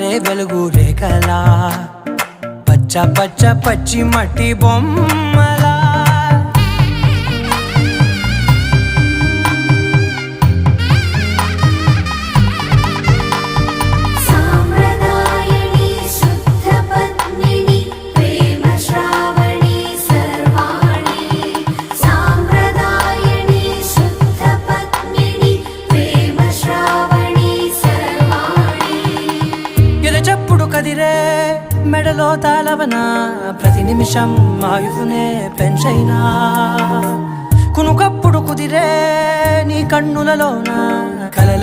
పారే వెలుగు రేఖలా పచ్చ పచ్చ పచ్చి మట్టి బొమ్మలా చెప్పుడు కదిరే మెడలో తాళవన ప్రతి నిమిషం ఆయుధునే పెంచైనా కునుకప్పుడు కుదిరే నీ కన్నులలోన కలల